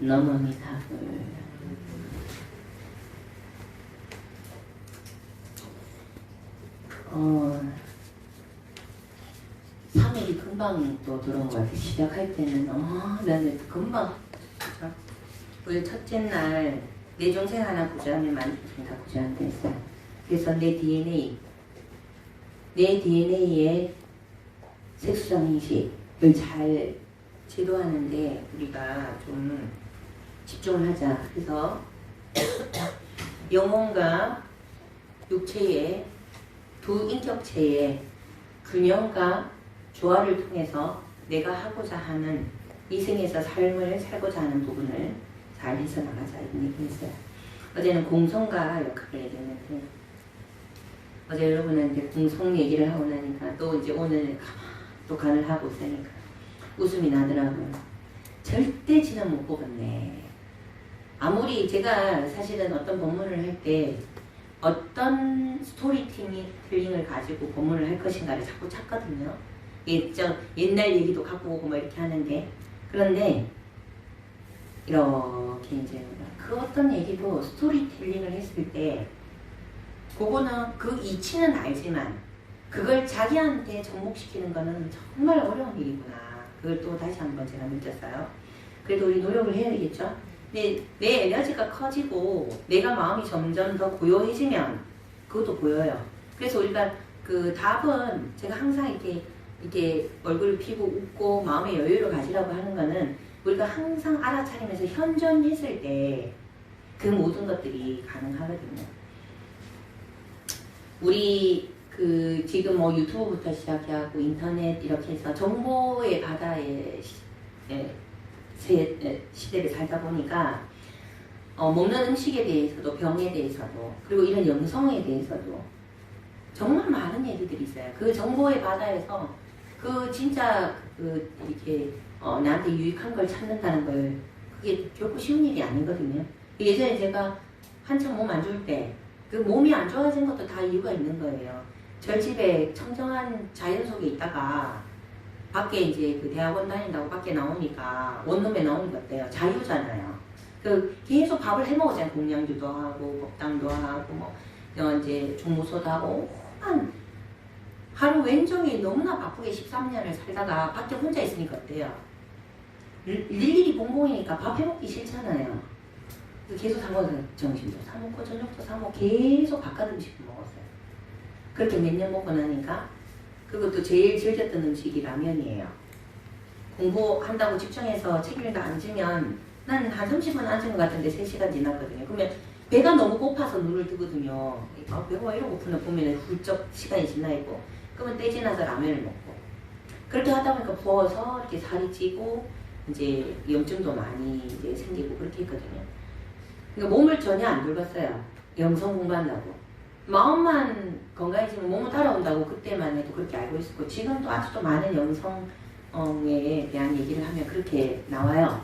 넘어미 답을 3일이 금방 또 들어온 것 같아. 시작할 때는 나는 금방 그죠? 우리 첫째 날 내 동생 하나 구조하면 만족해. 다 구조한다 했어요. 그래서 내 DNA에 색수정 인식을 잘 지도하는데 우리가 좀 집중을 하자. 그래서 영혼과 육체의 두 인격체의 균형과 조화를 통해서 내가 하고자 하는 이생에서 삶을 살고자 하는 부분을 잘 해서 나가자 이런 얘기했어요. 어제는 공성과 역할을 얘기했는데 어제 여러분한테 공성 얘기를 하고 나니까 또 이제 오늘 또 간을 하고 있으니까 웃음이 나더라고요. 절대 지는 못 보겠네. 아무리 제가 사실은 어떤 본문을 할 때 어떤 스토리텔링을 가지고 본문을 할 것인가를 자꾸 찾거든요. 옛날 얘기도 갖고 오고 뭐 이렇게 하는데 그런데 이렇게 이제 그 어떤 얘기도 스토리텔링을 했을 때 그거는 그 이치는 알지만 그걸 자기한테 접목시키는 거는 정말 어려운 일이구나. 그걸 또 다시 한번 제가 느꼈어요. 그래도 우리 노력을 해야 되겠죠? 내 에너지가 커지고 내가 마음이 점점 더 고요해지면 그것도 보여요. 그래서 우리가 그 답은 제가 항상 이렇게 얼굴을 피고 웃고 마음의 여유를 가지라고 하는 거는 우리가 항상 알아차리면서 현존했을 때 그 모든 것들이 가능하거든요. 우리 그 지금 뭐 유튜브부터 시작해갖고 인터넷 이렇게 해서 정보의 바다에 시대를 살다 보니까 먹는 음식에 대해서도 병에 대해서도 그리고 이런 영성에 대해서도 정말 많은 얘기들이 있어요. 그 정보의 바다에서 그 진짜 그 이렇게 나한테 유익한 걸 찾는다는 걸 그게 결코 쉬운 일이 아니거든요. 예전에 제가 한참 몸 안 좋을 때 그 몸이 안 좋아진 것도 다 이유가 있는 거예요. 저희 집에 청정한 자연 속에 있다가 밖에 이제 그 대학원 다닌다고 밖에 나오니까 원룸에 나오는 거 어때요? 자유잖아요. 그 계속 밥을 해 먹었잖아요. 공양주도 하고 법당도 하고 뭐 이제 종무소도 하고 한 하루 왼종일 너무나 바쁘게 13년을 살다가 밖에 혼자 있으니까 어때요? 일일이 봉봉이니까 밥 해먹기 싫잖아요. 계속 사 먹어서 점심도 사 먹고 저녁도 사 먹고 계속 바깥 음식도 먹었어요. 그렇게 몇 년 먹고 나니까 그것도 제일 즐겼던 음식이 라면이에요. 공부한다고 집중해서 책 읽다 앉으면 난 한 30분 앉은 것 같은데 3시간 지났거든요. 그러면 배가 너무 고파서 눈을 뜨거든요. 배가 왜 이러고 고프나 보면 훌쩍 시간이 지나 있고 그러면 때 지나서 라면을 먹고 그렇게 하다 보니까 부어서 이렇게 살이 찌고 이제 염증도 많이 이제 생기고 그렇게 했거든요. 그러니까 몸을 전혀 안 늙었어요. 영성 공부한다고. 마음만 건강해지면 몸은 따라온다고 그때만 해도 그렇게 알고 있었고 지금도 아직도 많은 영성에 대한 얘기를 하면 그렇게 나와요.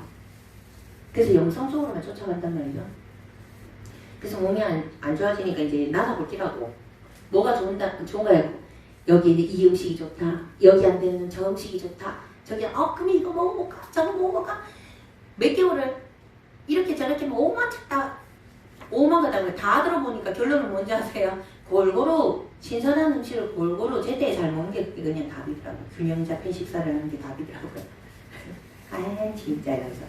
그래서 영성 쪽으로만 쫓아간단 말이죠. 그래서 몸이 안 좋아지니까 이제 나가볼기라고 뭐가 좋은가요? 여기 이 음식이 좋다. 여기 안 되는 저 음식이 좋다. 저기 그럼 이거 먹어볼까? 저거 먹어볼까? 몇 개월을 이렇게 저렇게 오만 찾다 오만 가다가 다 들어보니까 결론은 뭔지 아세요? 골고루 신선한 음식을 골고루 제때 잘 먹는 게 그냥 답이더라고요. 균형 잡힌 식사를 하는 게 답이더라고요. 아 진짜 이러면서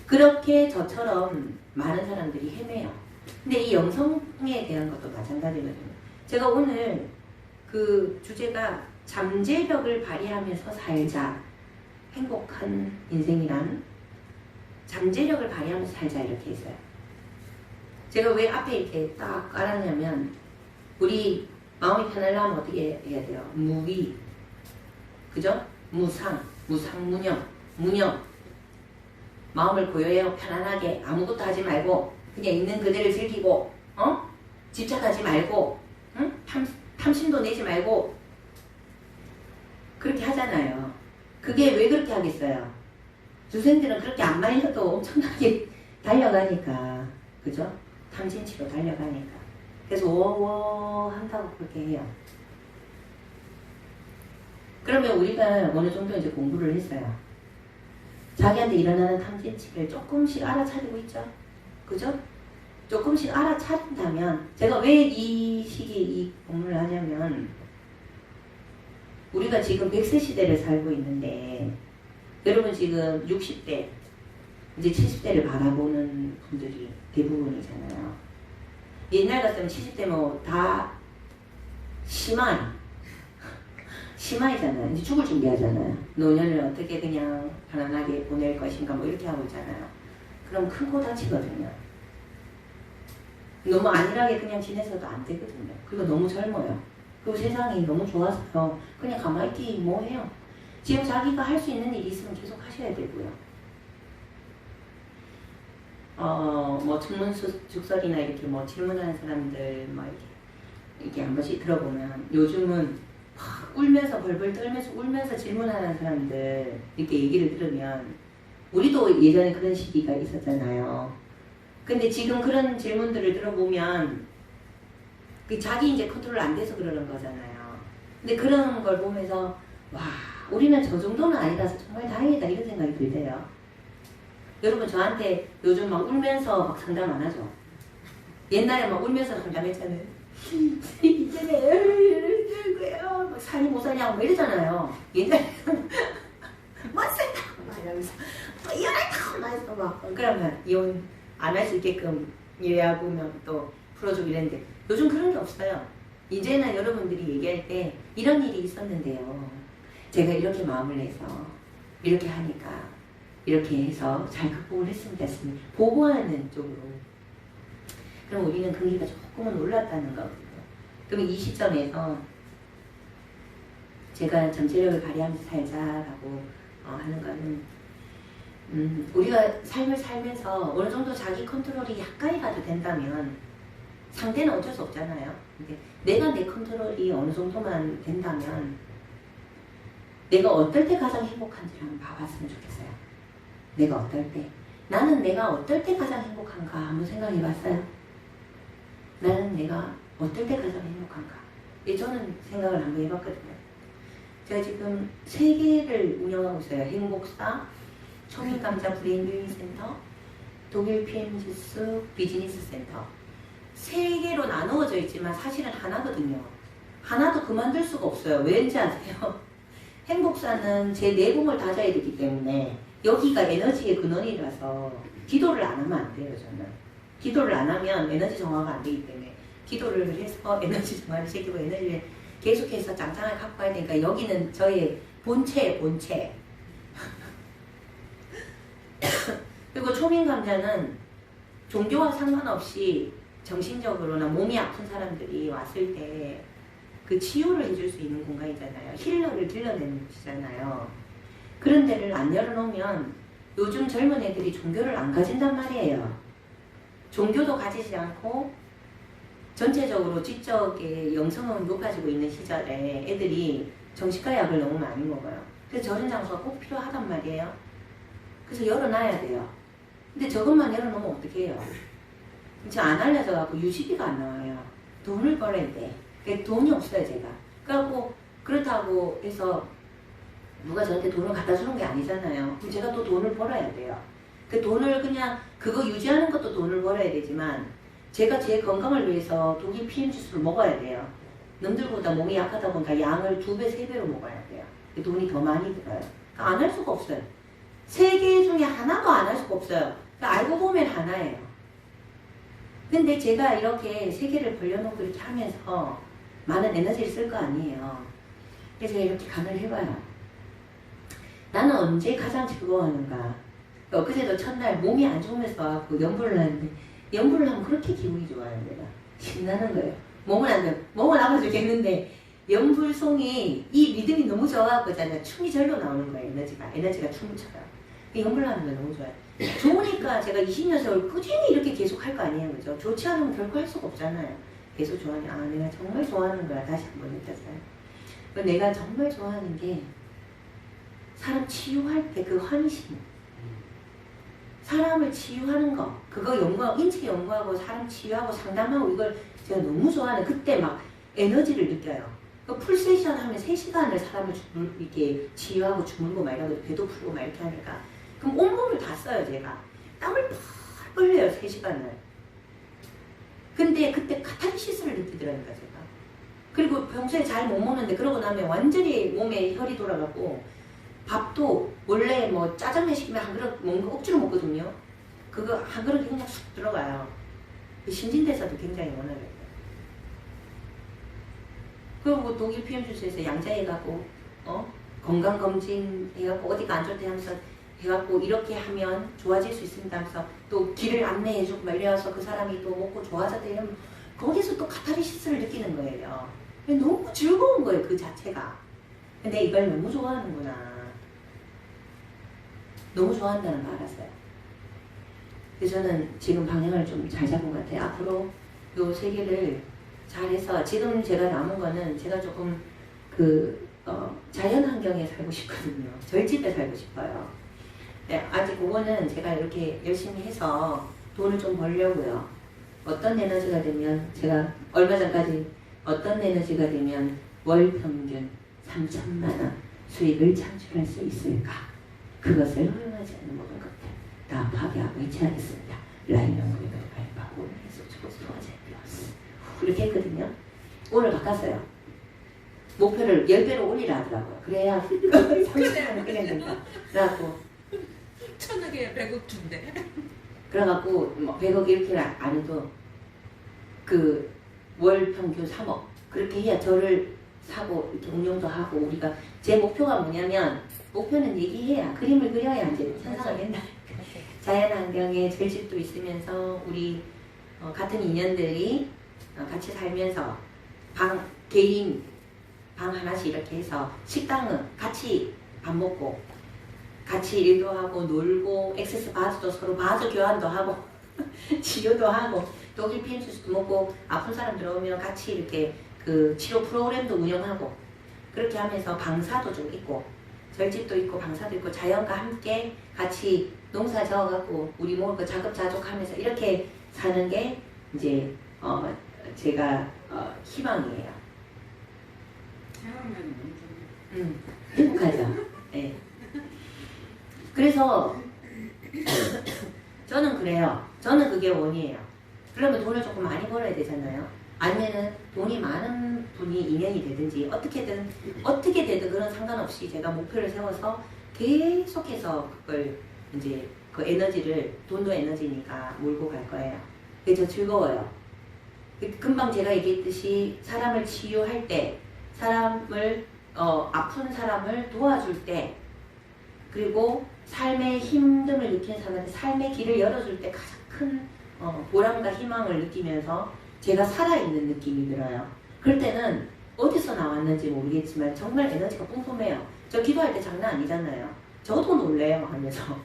그렇게 저처럼 많은 사람들이 헤매요. 근데 이 영성에 대한 것도 마찬가지거든요. 제가 오늘 그 주제가 잠재력을 발휘하면서 살자. 행복한 인생이란 잠재력을 발휘하면서 살자 이렇게 했어요. 제가 왜 앞에 이렇게 딱 깔았냐면 우리 마음이 편하려면 어떻게 해야 돼요? 무위, 그죠? 무상, 무상무념, 무념. 마음을 고요해요. 편안하게 아무것도 하지 말고 그냥 있는 그대로 즐기고 집착하지 말고 응? 탐심도 내지 말고 그렇게 하잖아요. 그게 왜 그렇게 하겠어요? 주생들은 그렇게 안 말려도 엄청나게 달려가니까 그죠? 탐진치로 달려가니까 그래서 워워 한다고 그렇게 해요. 그러면 우리가 어느 정도 이제 공부를 했어요. 자기한테 일어나는 탐진치를 조금씩 알아차리고 있죠. 그죠? 조금씩 알아차린다면, 제가 왜 이 시기에 이 공부를 하냐면, 우리가 지금 100세 시대를 살고 있는데, 여러분 지금 60대, 이제 70대를 바라보는 분들이 대부분이잖아요. 옛날 같으면 70대 뭐 다 심하이잖아요. 이제 죽을 준비하잖아요. 노년을 어떻게 그냥 편안하게 보낼 것인가 뭐 이렇게 하고 있잖아요. 그럼 큰 코 다치거든요. 너무 안일하게 그냥 지내서도 안 되거든요. 그리고 너무 젊어요. 그리고 세상이 너무 좋아서요. 그냥 가만히 있기 뭐 해요. 지금 자기가 할 수 있는 일이 있으면 계속 하셔야 되고요. 뭐 증문죽설이나 이렇게 뭐 질문하는 사람들 뭐 이렇게 한 번씩 들어보면 요즘은 막 울면서 벌벌 떨면서 울면서 질문하는 사람들 이렇게 얘기를 들으면 우리도 예전에 그런 시기가 있었잖아요. 근데 지금 그런 질문들을 들어보면 자기 이제 컨트롤 안 돼서 그러는 거잖아요. 근데 그런 걸 보면서 와 우리는 저 정도는 아니라서 정말 다행이다 이런 생각이 들대요. 여러분 저한테 요즘 막 울면서 막 상담 안 하죠? 옛날에 막 울면서 상담했잖아요. 이제는 거예요. 막 사니 못 사냐고 막 이러잖아요. 옛날에 못 산다 막 이러면서 이혼한다고 막 해서 막 그러면 이혼 안 할 수 있게끔 이래하고 또 풀어주고 이랬는데 요즘 그런 게 없어요. 이제는 여러분들이 얘기할 때 이런 일이 있었는데요. 제가 이렇게 마음을 내서 이렇게 하니까 이렇게 해서 잘 극복을 했으면 됐으면 보고하는 쪽으로. 그럼 우리는 금리가 조금은 올랐다는 거거든요. 그럼 이 시점에서 제가 전체력을 발휘하면서 살자라고 하는 거는 우리가 삶을 살면서 어느 정도 자기 컨트롤이 약간이라도 된다면 상대는 어쩔 수 없잖아요. 근데 내가 내 컨트롤이 어느 정도만 된다면 내가 어떨 때 가장 행복한지를 한번 봐봤으면 좋겠어요. 내가 어떨 때. 나는 내가 어떨 때 가장 행복한가 한번 생각해봤어요. 나는 내가 어떨 때 가장 행복한가. 저는 생각을 한번 해봤거든요. 제가 지금 3개를 운영하고 있어요. 행복사, 초민감자 브레인유인 센터, 독일 PM지수 비즈니스 센터. 3개로 나누어져 있지만 사실은 하나거든요. 하나도 그만둘 수가 없어요. 왠지 아세요? 행복사는 제 내공을 다져야 되기 때문에 여기가 에너지의 근원이라서 기도를 안 하면 안 돼요. 저는 기도를 안 하면 에너지 정화가 안 되기 때문에 기도를 해서 에너지 정화를 시키고 에너지를 계속해서 짱짱하게 갖고 와야 되니까 여기는 저의 본체예요. 본체. 그리고 초민감자는 종교와 상관없이 정신적으로나 몸이 아픈 사람들이 왔을 때 그 치유를 해줄 수 있는 공간이잖아요. 힐러를 길러내는 곳이잖아요. 그런 데를 안 열어놓으면 요즘 젊은 애들이 종교를 안 가진단 말이에요. 종교도 가지지 않고 전체적으로 지적의 영성은 높아지고 있는 시절에 애들이 정신과 약을 너무 많이 먹어요. 그래서 저런 장소가 꼭 필요하단 말이에요. 그래서 열어놔야 돼요. 근데 저것만 열어놓으면 어떻게 해요? 지금 안 알려져갖고 유지비가 안 나와요. 돈을 벌어야 돼. 돈이 없어요, 제가. 그래갖고 그렇다고 해서 누가 저한테 돈을 갖다 주는 게 아니잖아요. 그럼 제가 또 돈을 벌어야 돼요. 그 돈을 그냥 그거 유지하는 것도 돈을 벌어야 되지만 제가 제 건강을 위해서 독일 PM 지수를 먹어야 돼요. 남들보다 몸이 약하다 보니까 양을 2배, 3배로 먹어야 돼요. 그 돈이 더 많이 들어요. 그러니까 안 할 수가 없어요. 3개 중에 하나도 안 할 수가 없어요. 그러니까 알고 보면 하나예요. 근데 제가 이렇게 3개를 벌려놓고 이렇게 하면서 많은 에너지를 쓸 거 아니에요. 그래서 제가 이렇게 감을 해봐요. 나는 언제 가장 즐거워하는가? 엊그제도 첫날 몸이 안 좋으면서 연불을 하는데 연불을 하면 그렇게 기분이 좋아요. 내가 신나는 거예요. 몸은 아파 죽겠는데 연불송이 이 리듬이 너무 좋아하거든요. 춤이 절로 나오는 거예요. 에너지가 춤을 춰요. 연불을 하는 거 너무 좋아요. 좋으니까 제가 20년 세월 꾸준히 이렇게 계속 할 거 아니에요. 그죠? 좋지 않으면 결코 할 수가 없잖아요. 계속 좋아하니 내가 정말 좋아하는 거야. 다시 한번 느꼈어요. 내가 정말 좋아하는 게 사람 치유할 때 그 환심, 사람을 치유하는 거, 그거 연구하고, 인체 연구하고, 사람 치유하고, 상담하고, 이걸 제가 너무 좋아하는, 그때 막 에너지를 느껴요. 그 풀세션 하면 3시간을 사람을 이렇게 치유하고 주물고 막 이러고, 배도 풀고 막 이렇게 하니까, 그럼 온몸을 다 써요, 제가. 땀을 펄펄 흘려요, 3시간을. 근데 그때 카타르시스를 느끼더라니까, 제가. 그리고 평소에 잘 못 먹는데 그러고 나면 완전히 몸에 혈이 돌아가고 밥도 원래 뭐 짜장면 시키면 한 그릇 먹는 거 억지로 먹거든요. 그거 한 그릇 그냥 쑥 들어가요. 그 신진대사도 굉장히 원활해요. 그리고 독일 PM주소에서 양자해가고 건강검진 해갖고 어디가 안 좋대 하면서 해갖고 이렇게 하면 좋아질 수 있습니다 하면서 또 길을 안내해주고 말려와서 그 사람이 또 먹고 좋아졌대 이러면 거기서 또 카타르시스를 느끼는 거예요. 너무 즐거운 거예요, 그 자체가. 근데 이걸 너무 좋아하는구나. 너무 좋아한다는 걸 알았어요. 그래서 저는 지금 방향을 좀 잘 잡은 것 같아요. 앞으로 요 세 개를 잘해서 지금 제가 남은 거는 제가 조금 자연 환경에 살고 싶거든요. 절집에 살고 싶어요. 네, 아직 그거는 제가 이렇게 열심히 해서 돈을 좀 벌려고요. 어떤 에너지가 되면 제가 얼마 전까지 어떤 에너지가 되면 월 평균 3천만 원 수익을 창출할 수 있을까? 그것을 허용하지 않는 모든 것들 다 파괴하고 해체하겠습니다. 라인 연구를 발표하고 이렇게 했거든요. 오늘 바꿨어요. 목표를 10배로 올리라 하더라고요. 그래야 30만 원 끌려낸다. 그래갖고 1,000억에 100억 준대. 그래갖고 뭐 100억 이렇게는 안 해도 그 월 평균 3억 그렇게 해야 저를 사고 이렇게 운영도 하고 우리가 제 목표가 뭐냐면 목표는 얘기해야 그림을 그려야 이제 현상을 낸다. 자연환경에 절집도 있으면서 우리 같은 인연들이 같이 살면서 개인 방 하나씩 이렇게 해서 식당은 같이 밥 먹고 같이 일도 하고 놀고 액세스 바즈도 서로 바즈 교환도 하고 치료도 하고 독일 PM주스도 먹고 아픈 사람 들어오면 같이 이렇게 그 치료 프로그램도 운영하고 그렇게 하면서 방사도 좀 있고 절집도 있고 방사도 있고 자연과 함께 같이 농사 지어갖고 우리 먹을 거 자급자족하면서 이렇게 사는 게 이제 제가 희망이에요. 행복하죠. 네. 그래서 저는 그래요. 저는 그게 원이에요. 그러면 돈을 조금 많이 벌어야 되잖아요. 아니면은 돈이 많은 분이 인연이 되든지 어떻게 되든 그런 상관없이 제가 목표를 세워서 계속해서 그걸 이제 그 에너지를 돈도 에너지니까 몰고 갈 거예요. 그게 저 즐거워요. 금방 제가 얘기했듯이 사람을 치유할 때 사람을 아픈 사람을 도와줄 때 그리고 삶의 힘듦을 느끼는 사람한테 삶의 길을 열어줄 때 가장 큰 보람과 희망을 느끼면서 제가 살아있는 느낌이 들어요. 그럴 때는 어디서 나왔는지 모르겠지만 정말 에너지가 뿜뿜해요. 저 기도할 때 장난 아니잖아요. 저도 놀래요 하면서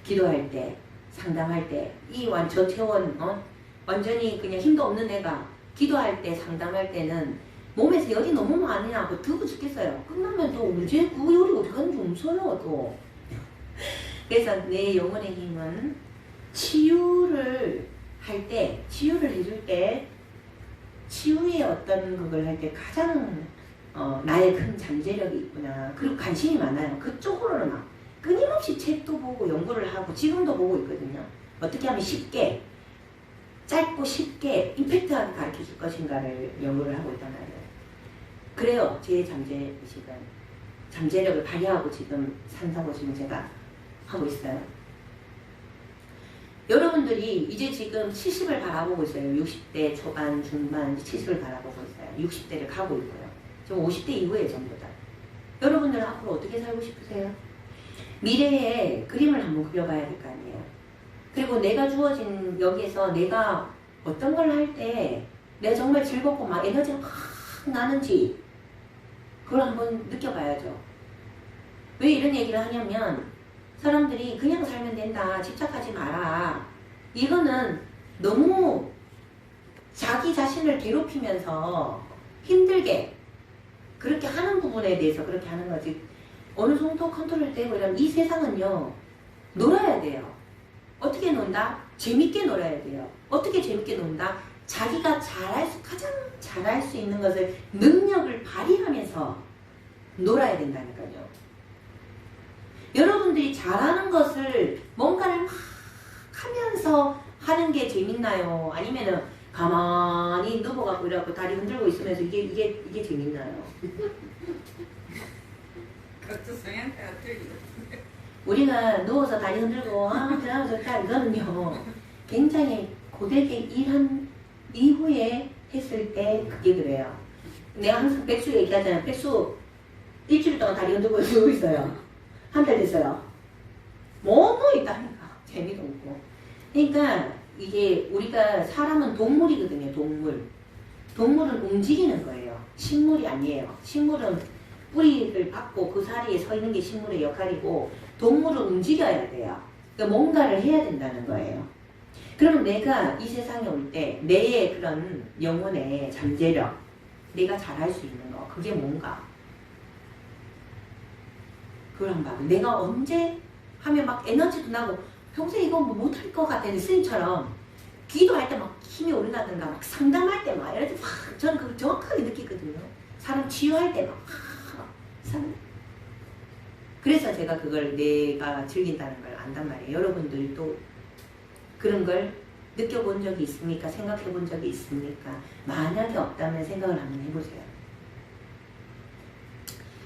기도할 때 상담할 때 이 저체원 완전히 그냥 힘도 없는 애가 기도할 때 상담할 때는 몸에서 열이 너무 많이 나고 더워 죽겠어요. 끝나면 또 언제 그 열이 어떻게 하는지 없어요 또. 그래서 내 영혼의 힘은 치유를 할 때, 치유를 해줄 때, 치유의 어떤 그걸 할 때 가장 나의 큰 잠재력이 있구나. 그리고 관심이 많아요. 그쪽으로는 막 끊임없이 책도 보고 연구를 하고 지금도 보고 있거든요. 어떻게 하면 쉽게, 짧고 쉽게 임팩트하게 가르쳐 줄 것인가를 연구를 하고 있단 말이에요. 그래요. 제 잠재의식은 잠재력을 발휘하고 지금 산다고 지금 제가 하고 있어요. 여러분들이 이제 지금 70을 바라보고 있어요. 60대 초반, 중반, 70을 바라보고 있어요. 60대를 가고 있고요. 지금 50대 이후에 전부 다. 여러분들은 앞으로 어떻게 살고 싶으세요? 미래의 그림을 한번 그려봐야 될 거 아니에요. 그리고 내가 주어진 여기에서 내가 어떤 걸 할 때 내가 정말 즐겁고 막 에너지가 막 나는지 그걸 한번 느껴봐야죠. 왜 이런 얘기를 하냐면 사람들이 그냥 살면 된다, 집착하지 마라. 이거는 너무 자기 자신을 괴롭히면서 힘들게 그렇게 하는 부분에 대해서 그렇게 하는 거지. 어느 정도 컨트롤 되고 이러면 이 세상은요, 놀아야 돼요. 어떻게 논다? 재밌게 놀아야 돼요. 어떻게 재밌게 논다? 자기가 가장 잘할 수 있는 것을 능력을 발휘하면서 놀아야 된다니까요. 여러분들이 잘하는 것을 뭔가를 막 하면서 하는 게 재밌나요? 아니면은 가만히 누워갖고 이래갖고 다리 흔들고 있으면서 이게 재밌나요? 각자 성향대가 틀리고. 우리가 누워서 다리 흔들고 저러고 저러다 이거는요 굉장히 고되게 일한 이후에 했을 때 그게 그래요. 내가 항상 백수 얘기하잖아요. 백수 일주일 동안 다리 흔들고 누워 있어요. 한 달 됐어요. 뭐뭐 있다니까 재미도 없고. 그러니까 이게 우리가 사람은 동물이거든요. 동물은 움직이는 거예요. 식물이 아니에요. 식물은 뿌리를 받고 그 자리에 서 있는 게 식물의 역할이고 동물은 움직여야 돼요. 그러니까 뭔가를 해야 된다는 거예요. 그러면 내가 이 세상에 올 때 내의 그런 영혼의 잠재력, 내가 잘할 수 있는 거 그게 뭔가? 그걸 한번 봐요. 내가 언제 하면 막 에너지도 나고 평소에 이거 뭐 못할 것 같은 스님처럼 기도할 때 막 힘이 오르나든가 막 상담할 때 막 이럴 때 막 저는 그걸 정확하게 느끼거든요. 사람 치유할 때 막 그래서 제가 그걸 내가 즐긴다는 걸 안단 말이에요. 여러분들도 그런 걸 느껴본 적이 있습니까? 생각해 본 적이 있습니까? 만약에 없다면 생각을 한번 해보세요.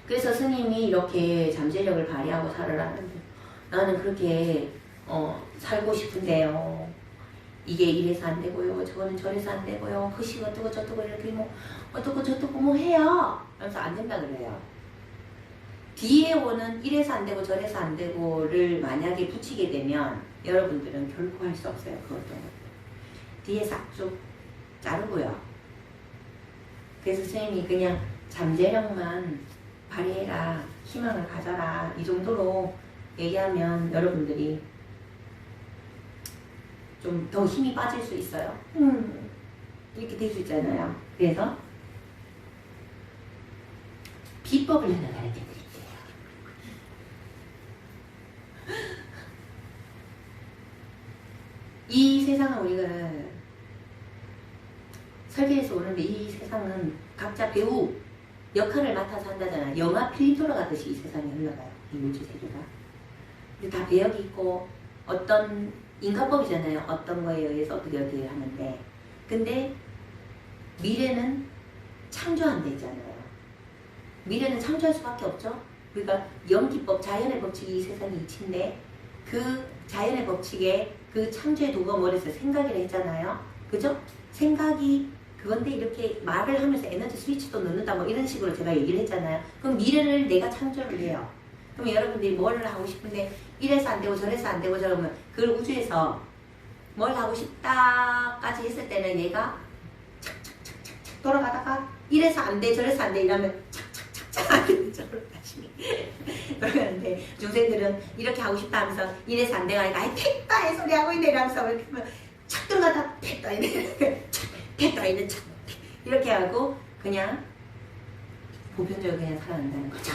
그래서 스님이 이렇게 잠재력을 발휘하고 살으라는데 나는 그렇게 살고 싶은데요. 이게 이래서 안 되고요. 저거는 저래서 안 되고요. 그식 어떻고 저떻고 이렇게 뭐 어떻고 저떻고 뭐 해요. 그래서 안 된다 그래요. 뒤에 오는 이래서 안 되고 저래서 안 되고를 만약에 붙이게 되면 여러분들은 결코 할 수 없어요. 그것도. 뒤에 싹쭉 자르고요. 그래서 선생님이 그냥 잠재력만 발휘해라. 희망을 가져라. 이 정도로 얘기하면 여러분들이 좀 더 힘이 빠질 수 있어요. 이렇게 될 수 있잖아요. 그래서 비법을 하나 가르쳐 드릴게요. 이 세상은 우리가 설계에서 오는데 이 세상은 각자 배우 역할을 맡아서 한다잖아요. 영화 필름 돌아가듯이 이 세상이 흘러가요. 이 물질 세계가. 다 배역이 있고 어떤 인과법이잖아요. 어떤 거에 의해서 어떻게 하는데 근데 미래는 창조한다 있잖아요. 미래는 창조할 수밖에 없죠. 그러니까 연기법, 자연의 법칙이 이 세상이 이치인데 그 자연의 법칙에 그 창조의 도구가 뭐랬어요? 생각이라 했잖아요. 그죠? 생각이 그건데 이렇게 말을 하면서 에너지 스위치도 넣는다 뭐 이런 식으로 제가 얘기를 했잖아요. 그럼 미래를 내가 창조를 해요. 그럼 여러분들이 뭘 하고 싶은데 이래서 안 되고 저래서 안 되고 저러면 그걸 우주에서 뭘 하고 싶다까지 했을 때는 얘가 착착착착착 돌아가다가 이래서 안 돼 저래서 안 돼 이러면 착착착착 하는 저로 다시 그러는데 중생들은 이렇게 하고 싶다 하면서 이래서 안 돼가 아니까 아이 택다 이 소리 하고 있네 이러면서 이렇게 하면 착 들어가다 택다 이네 택다 이네 착 이렇게 하고 그냥 보편적으로 그냥 살아난다는 거죠.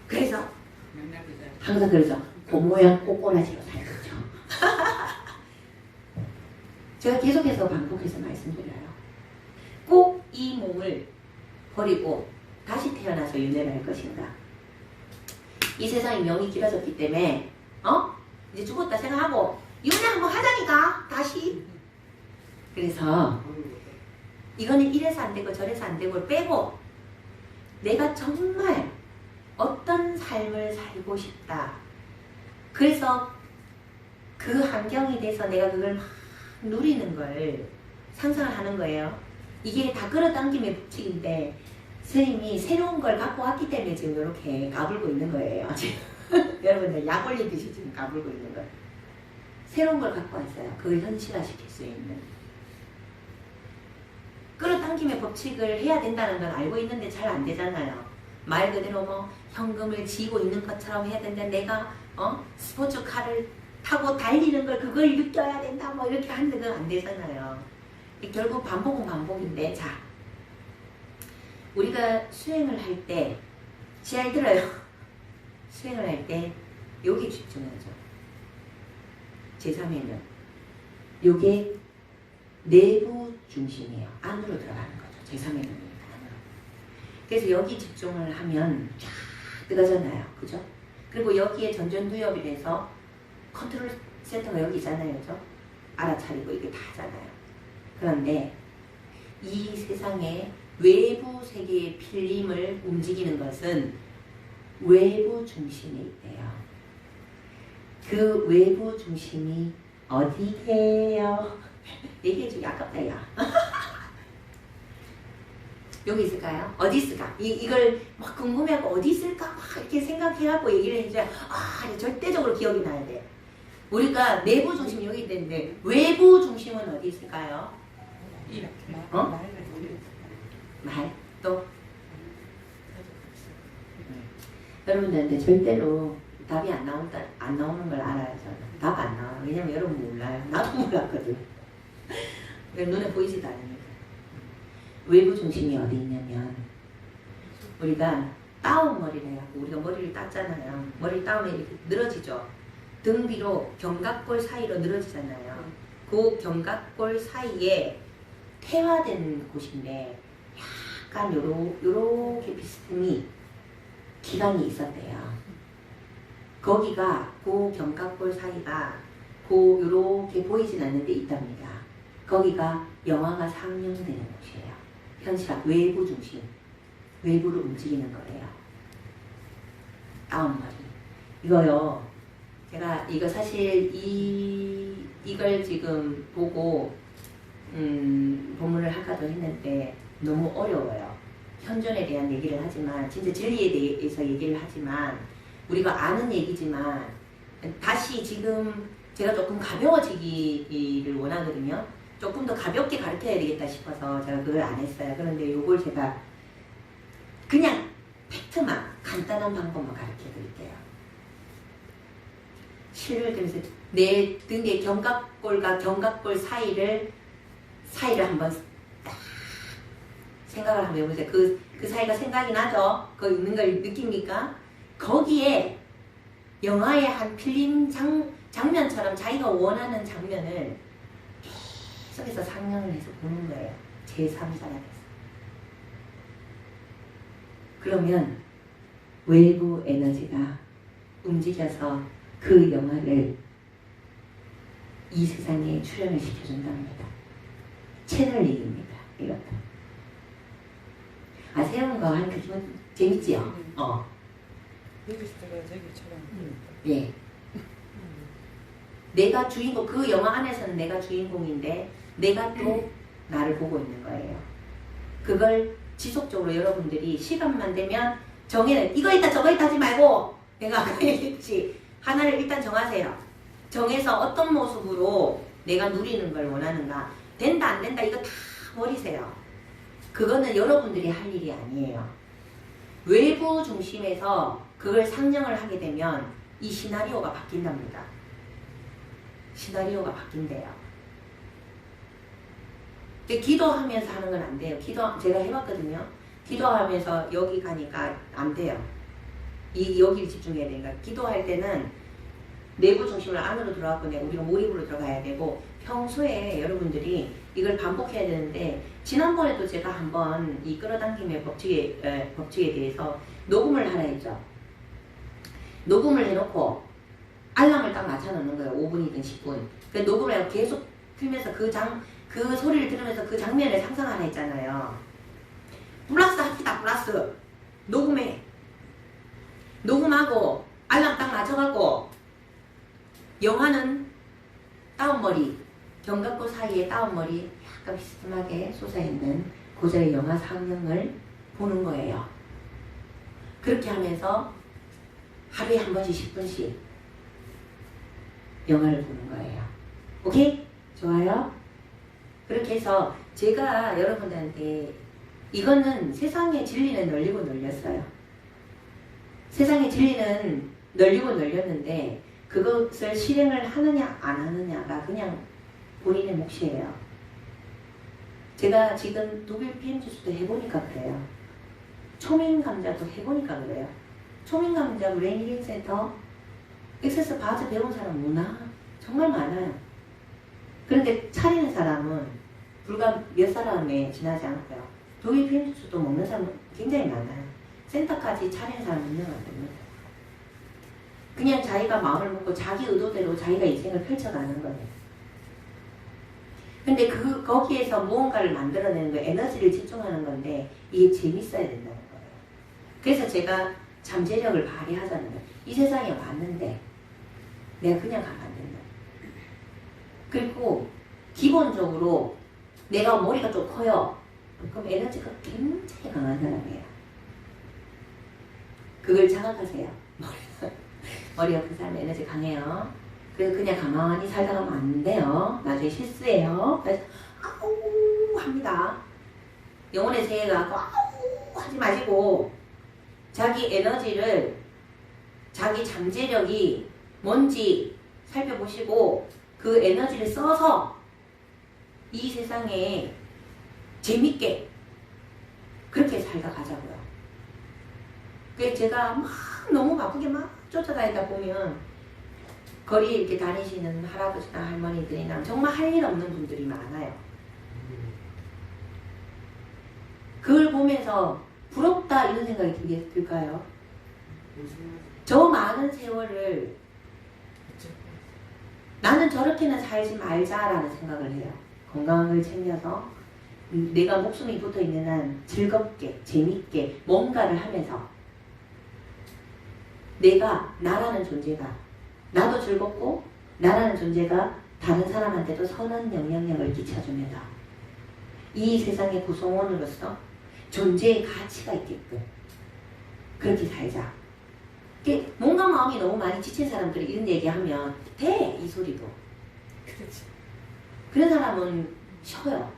그래서 맨날 그래. 항상 그러죠. 곰모양 꼬꼬라지로 살죠. 제가 계속해서 반복해서 말씀드려요. 꼭 이 몸을 버리고 다시 태어나서 윤회를 할 것인가. 이 세상이 명이 길어졌기 때문에 이제 죽었다 생각하고 윤회 한번 하자니까 다시. 그래서 이거는 이래서 안 되고 저래서 안 되고 빼고 내가 정말 어떤 삶을 살고 싶다. 그래서 그 환경이 돼서 내가 그걸 막 누리는 걸 상상을 하는 거예요. 이게 다 끌어당김의 법칙인데 스님이 새로운 걸 갖고 왔기 때문에 지금 이렇게 까불고 있는 거예요. 여러분들 약 올리듯이 지금 까불고 있는 거예요. 새로운 걸 갖고 왔어요. 그걸 현실화시킬 수 있는. 끌어당김의 법칙을 해야 된다는 건 알고 있는데 잘 안 되잖아요. 말 그대로 뭐 현금을 쥐고 있는 것처럼 해야 된다. 내가 스포츠카를 타고 달리는 걸 그걸 느껴야 된다. 뭐 이렇게 하는데 그건 안 되잖아요. 결국 반복은 반복인데 자 우리가 수행을 할 때 잘 들어요. 수행을 할 때 여기에 집중하죠. 제3회는 요게 내부 중심이에요. 안으로 들어가는 거죠. 제3회는 안으로. 그래서 여기 집중을 하면 쫙 뜨거잖아요. 그죠? 그리고 여기에 전전두엽이라서 컨트롤 센터가 여기 있잖아요. 그죠? 알아차리고 이게 다 하잖아요. 그런데 이 세상에 외부 세계의 필름을 움직이는 것은 외부 중심에 있대요. 그 외부 중심이 어디게요? 얘기해주기 아깝다 야. 여기 있을까요? 어디 있을까? 이걸 막 궁금해하고 어디 있을까? 막 이렇게 생각해갖고 얘기를 해줘야 절대적으로 기억이 나야 돼. 우리가 내부 중심이 여기 있는데 외부 중심은 어디 있을까요? 이렇게 어? 말 또? 여러분들한테 절대로 답이 안 나오는 걸 알아요. 저는 답 안 나와요. 왜냐면 여러분 몰라요. 나도 몰랐거든. 눈에 보이지도 않으니까. 외부 중심이 어디 있냐면 우리가 따온 머리를 해갖고 우리가 머리를 땄잖아요. 머리를 따오면 이렇게 늘어지죠. 등 뒤로 견갑골 사이로 늘어지잖아요. 그 견갑골 사이에 퇴화된 곳인데 약간 요렇게 비스듬히 기관이 있었대요. 거기가 그 견갑골 사이가 요렇게 보이진 않는데 있답니다. 거기가 영화가 상영되는 곳이에요. 현실학 외부 중심, 외부를 움직이는 거예요. 다운머리. 이거요. 제가 이거 사실 이걸 지금 보고 본문을 할까도 했는데 너무 어려워요. 현존에 대한 얘기를 하지만 진짜 진리에 대해서 얘기를 하지만 우리가 아는 얘기지만 다시 지금 제가 조금 가벼워지기를 원하거든요. 조금 더 가볍게 가르쳐야 되겠다 싶어서 제가 그걸 안 했어요. 그런데 요걸 제가 그냥 팩트만 간단한 방법만 가르쳐 드릴게요. 실을 들면서 내 등의 견갑골과 견갑골 사이를 한번 딱 생각을 한번 해보세요. 그 사이가 생각이 나죠? 거기 있는 걸 느낍니까? 거기에 영화의 한 필름 장면처럼 자기가 원하는 장면을 계속해서 상영을 해서 보는 거예요. 제3자가 돼서. 그러면 외부 에너지가 움직여서 그 영화를 이 세상에 출연을 시켜준답니다. 채널링입니다. 이것도. 세우는 거 하니까 기분 재밌지요? 여기서가 저기처럼. 예. 내가 주인공, 그 영화 안에서는 내가 주인공인데 내가 또 나를 보고 있는 거예요. 그걸 지속적으로 여러분들이 시간만 되면 정해는 이거 있다 저거 있다 하지 말고 내가 아까 얘기했지. 하나를 일단 정하세요. 정해서 어떤 모습으로 내가 누리는 걸 원하는가. 된다 안 된다 이거 다 버리세요. 그거는 여러분들이 할 일이 아니에요. 외부 중심에서 그걸 상정을 하게 되면 이 시나리오가 바뀐답니다. 시나리오가 바뀐대요. 근데 기도하면서 하는 건 안 돼요. 제가 해봤거든요. 기도하면서 여기 가니까 안 돼요. 여기를 집중해야 되니까. 기도할 때는 내부 중심을 안으로 들어가고 우리가 몰입으로 들어가야 되고 평소에 여러분들이 이걸 반복해야 되는데 지난번에도 제가 한번 이 끌어당김의 법칙에 대해서 녹음을 하나 했죠. 녹음을 해놓고 알람을 딱 맞춰놓는 거예요. 5분이든 10분. 그 녹음을 해서 계속 틀면서 그 소리를 들으면서 그 장면을 상상하나 했잖아요. 플러스 합시다. 플러스. 녹음해. 녹음하고 알람 딱 맞춰갖고 영화는 다운머리, 견갑골 사이에 다운머리 약간 비스듬하게 솟아있는 고자의 영화 상영을 보는 거예요. 그렇게 하면서 하루에 한 번씩 10분씩 영화를 보는 거예요. 오케이? 좋아요? 그렇게 해서 제가 여러분들한테 이거는 세상의 진리는 널리고 널렸어요. 세상의 진리는 널리고 널렸는데 그것을 실행을 하느냐 안 하느냐가 그냥 본인의 몫이에요. 제가 지금 독일 PM 주스도 해보니까 그래요. 초민 감자도 해보니까 그래요. 초민 감자 브레인 힐링 센터 액세스 바즈 배운 사람 문화 정말 많아요. 그런데 차리는 사람은 불과 몇 사람에 지나지 않고요. 독일 PM 주스도 먹는 사람 굉장히 많아요. 센터까지 차리는 사람 운영 안 됩니다. 그냥 자기가 마음을 먹고 자기 의도대로 자기가 인생을 펼쳐가는 거예요. 근데 거기에서 무언가를 만들어내는 거, 에너지를 집중하는 건데 이게 재밌어야 된다는 거예요. 그래서 제가 잠재력을 발휘하자는 거예요. 이 세상에 왔는데 내가 그냥 가면 안 된다. 그리고 기본적으로 내가 머리가 좀 커요. 그럼 에너지가 굉장히 강한 사람이에요. 그걸 자각하세요. 머리가 큰 사람 에너지 강해요. 그래서 그냥 가만히 살다 가면 안 돼요. 나중에 실수해요. 그래서 아우 합니다. 영혼의 세계가 아우 하지 마시고 자기 에너지를 자기 잠재력이 뭔지 살펴보시고 그 에너지를 써서 이 세상에 재밌게 그렇게 살다 가자고요. 그래서 제가 막 너무 바쁘게 막 쫓아다니다 보면 거리 이렇게 다니시는 할아버지나 할머니들이나 정말 할 일 없는 분들이 많아요. 그걸 보면서 부럽다 이런 생각이 들까요? 저 많은 세월을 나는 저렇게는 살지 말자라는 생각을 해요. 건강한 걸 챙겨서 내가 목숨이 붙어있는 한 즐겁게 재밌게 뭔가를 하면서 내가 나라는 존재가 나도 즐겁고 나라는 존재가 다른 사람한테도 선한 영향력을 끼쳐주면서 이 세상의 구성원으로서 존재의 가치가 있게끔 그렇게 살자. 뭔가 마음이 너무 많이 지친 사람들이 이런 얘기하면 돼! 이 소리도. 그렇지. 그런 사람은 쉬어요.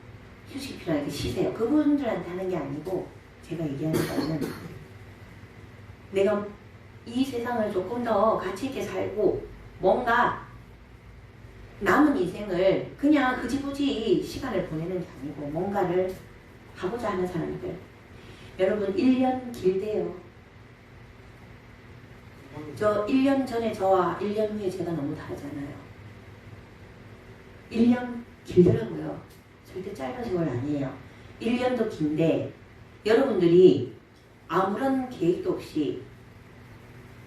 휴식 필요하니까 쉬세요. 그분들한테 하는 게 아니고 제가 얘기하는 거는 내가 이 세상을 조금 더 가치 있게 살고 뭔가 남은 인생을 그냥 흐지부지 시간을 보내는 게 아니고 뭔가를 하고자 하는 사람들. 여러분 1년 길대요. 저 1년 전에 저와 1년 후에 제가 너무 다르잖아요. 1년 길더라고요. 절대 짧은 세월 아니에요. 1년도 긴데 여러분들이 아무런 계획도 없이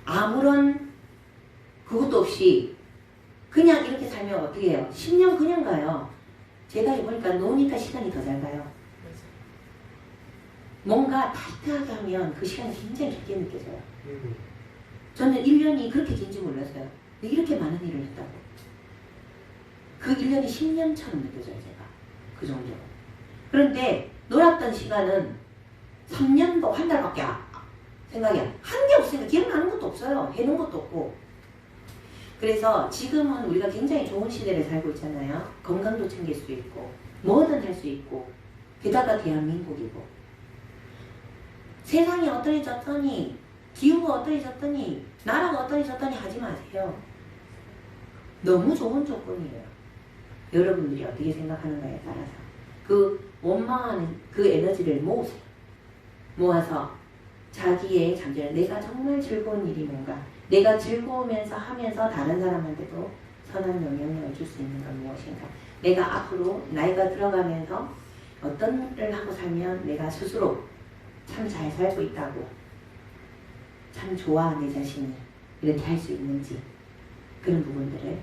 아무런 그것도 없이 그냥 이렇게 살면 어떻게 해요? 10년 그냥 가요. 제가 해보니까 노니까 시간이 더 잘 가요. 뭔가 타이트하게 하면 그 시간이 굉장히 길게 느껴져요. 저는 1년이 그렇게 긴지 몰랐어요. 근데 이렇게 많은 일을 했다고. 그 1년이 10년처럼 느껴져요, 제가. 그 정도로. 그런데 놀았던 시간은 3년도 한 달밖에 생각이 한 게 없으니까 기억나는 것도 없어요. 해놓은 것도 없고. 그래서 지금은 우리가 굉장히 좋은 시대를 살고 있잖아요. 건강도 챙길 수 있고 뭐든 할 수 있고 게다가 대한민국이고 세상이 어떠해졌더니 기후가 어떠해졌더니 나라가 어떠해졌더니 하지 마세요. 너무 좋은 조건이에요. 여러분들이 어떻게 생각하는가에 따라서 그 원망하는 그 에너지를 모으세요. 모아서 자기의 잠재력, 내가 정말 즐거운 일이 뭔가, 내가 즐거우면서 하면서 다른 사람한테도 선한 영향력을 줄 수 있는 건 무엇인가, 내가 앞으로 나이가 들어가면서 어떤 일을 하고 살면 내가 스스로 참 잘 살고 있다고, 참 좋아 내 자신이 이렇게 할 수 있는지 그런 부분들을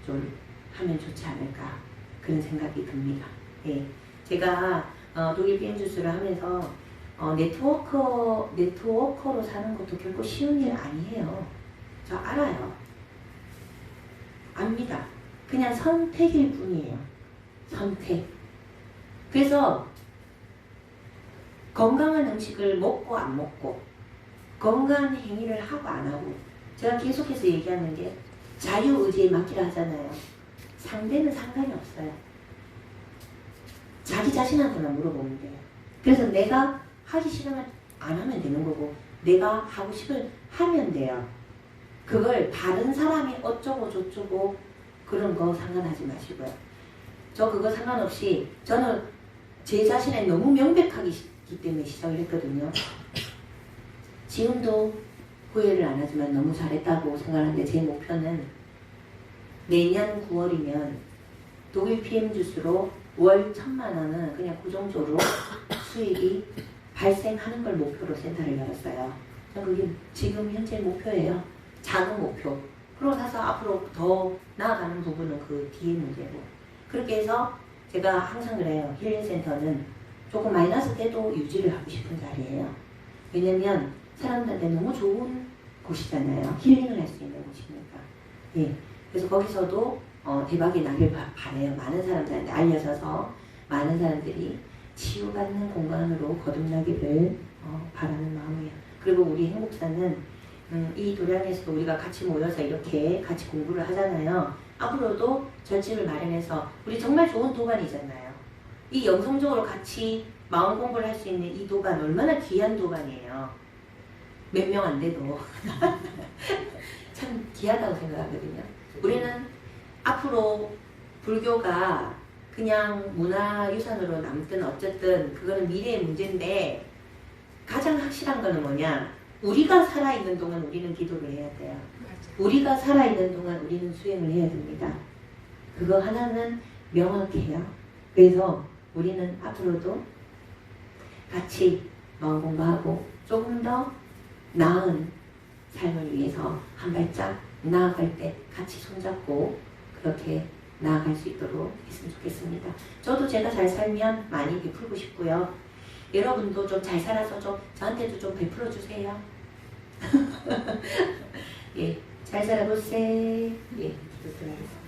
좀 하면 좋지 않을까 그런 생각이 듭니다. 예, 제가 독일 PM 주스를 하면서 네트워커로 사는 것도 결코 쉬운 일 아니에요. 저 알아요. 압니다. 그냥 선택일 뿐이에요. 선택. 그래서 건강한 음식을 먹고 안 먹고 건강한 행위를 하고 안 하고 제가 계속해서 얘기하는 게 자유의지에 맡기라 하잖아요. 상대는 상관이 없어요. 자기 자신한테만 물어보면 돼요. 그래서 내가 하기 싫으면 안 하면 되는 거고 내가 하고 싶으면 하면 돼요. 그걸 다른 사람이 어쩌고 저쩌고 그런 거 상관하지 마시고요. 저 그거 상관없이 저는 제 자신에 너무 명백하기 때문에 시작을 했거든요. 지금도 후회를 안 하지만 너무 잘했다고 생각하는데 제 목표는 내년 9월이면 독일 PM 주스로 월 1,000만 원은 그냥 고정적으로 수익이 발생하는 걸 목표로 센터를 열었어요. 그게 지금 현재 목표예요. 작은 목표. 그러고 나서 앞으로 더 나아가는 부분은 그 뒤에 문제고. 그렇게 해서 제가 항상 그래요. 힐링센터는 조금 마이너스 돼도 유지를 하고 싶은 자리예요. 왜냐면 사람들한테 너무 좋은 곳이잖아요. 힐링을 할 수 있는 곳이니까. 예. 그래서 거기서도 대박이 나길 바래요. 많은 사람들한테 알려져서 많은 사람들이 치유받는 공간으로 거듭나기를 바라는 마음이에요. 그리고 우리 행복사는 이 도량에서도 우리가 같이 모여서 이렇게 같이 공부를 하잖아요. 앞으로도 절집을 마련해서 우리 정말 좋은 도반이잖아요. 이 영성적으로 같이 마음 공부를 할 수 있는 이 도반 얼마나 귀한 도반이에요. 몇 명 안 돼도 참 귀하다고 생각하거든요. 우리는 앞으로 불교가 그냥 문화유산으로 남든 어쨌든 그거는 미래의 문제인데 가장 확실한 거는 뭐냐? 우리가 살아있는 동안 우리는 기도를 해야 돼요. 우리가 살아있는 동안 우리는 수행을 해야 됩니다. 그거 하나는 명확해요. 그래서 우리는 앞으로도 같이 마음 공부하고 조금 더 나은 삶을 위해서 한 발짝 나아갈 때 같이 손잡고 그렇게 나아갈 수 있도록 했으면 좋겠습니다. 저도 제가 잘 살면 많이 베풀고 싶고요. 여러분도 좀 잘 살아서 좀 저한테도 좀 베풀어 주세요. 예, 잘 살아보세요. 예, 기도 드리겠습니다.